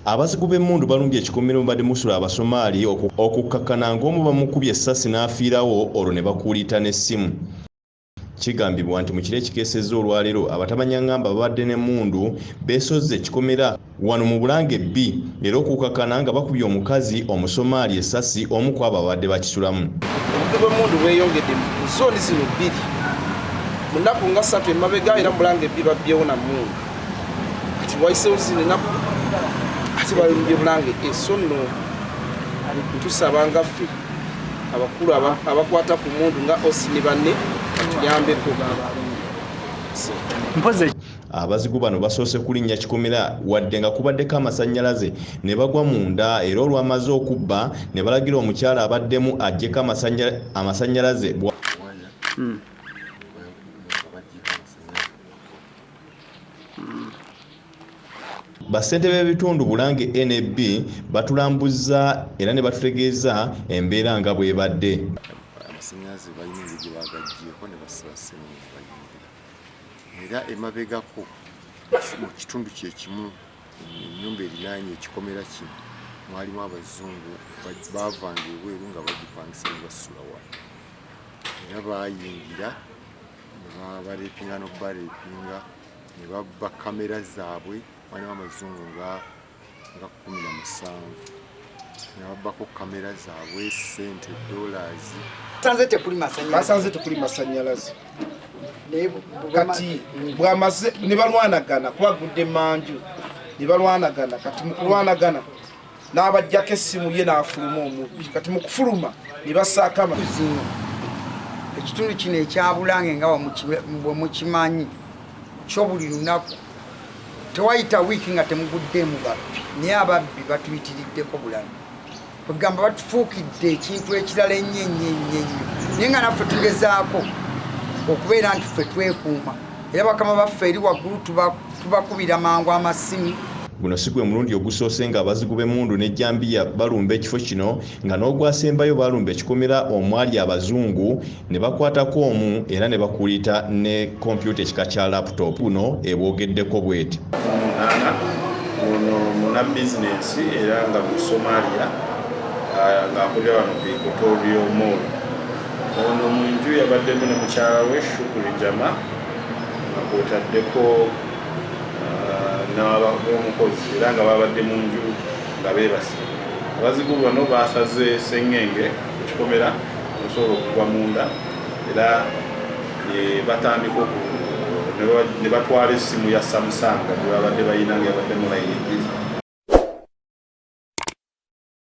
Abazigu b'emmundu balumbye ekikkomera mbadde musula abasomaali okukakkana ng'omu bamukubye essasi n'afiirawo olwo ne bakuulita n'essimu. Kigambibwa nti mu kiro ekikeesezza olwaleero abatamanya ngamba babadde n'emmundu beesozze ekikkomera wano mu Bulange B era okukakkana nga bakubye omukazi omusomaali essasi omu ku abo abadde bakisulamu. Obudde bw'emmundu bweyongedde mu zooni zino bbiri mu nnaku nga 3 emabega era mu Bulange B babbyewo na mmundu kati wayiseewo zino ennaku ate balumbye Bulange so nno tusaba nga ffe abakulu abakwata ku mmundu nga osi ne banne batuyambeko. Abazigu bano basoose kulinnya kikkomera wadde nga kubaddeko amasannyalaze ne bagwa munda era olwamaze okubba ne balagira omukyala abaddemu aggyeko amasannyalaze. Bassente b'ebitundu Bulange NB batulambuzza era ne batutegeeza embeera nga bw'ebadde. Amasannyalaze balina engeri bagaggyeko ne basiba sseminti era emabegako mu kitundu kye kimu ennyumba erinaanye ekikkomera kino mwalimu abazungu baavanga ebweru nga bagipangisa ne basula wano era baayingira ne babareepinga n'okubareepinga ne babba kamera zaabwe. Mwalimu amazungu nga 17 ne babbako kamera zaabwe, ssente, $. Basanze tekuli masannyalaze kati bwamaze ne balwanagana kubagudde manju ne balwanagana kati mu kulwanagana n'abajjako essimu ye n'afuluma omubbi kati mu kufuluma ne basaaka amazino. Ekitundu kino ekya Bulange nga bwe mukimanyi kyo buli lunaku tewayita wiiki nga temuguddemu babbi naye ababbi batuyitiriddeko bulala kugamba batufuukidde ekintu ekirala ennyo naye nga naffe tugezaako okubeera nti ffe twekuuma era bakama baffe eri waggulu tubakubira mangu amasimu. Guno si gwe mulundi ogusoose nga abazigu b'emmundu n'ejjambiya balumba ekifo kino nga n'ogwasembayo balumba ekikkomera omwali abazungu ne bakwatako omu era ne bakuulita ne kompyuta ekika kya laptop. Guno ebwogeddeko bweti. Ono muna bizinensi era nga mu Somalia ng'akulira wano ku Equatorio Mall. Ono mu nju yabaddemu ne mukyala we Shukuri Jama nga kwotaddeko n'omukozi era nga babadde mu nju nga beebase. Abazigu bano baasaze sseŋŋenge ku kikkomera okusobola okugwa munda era batandika ne batwala essimu ya Samusanga gye babadde bayina nga yabaddemu layini 2.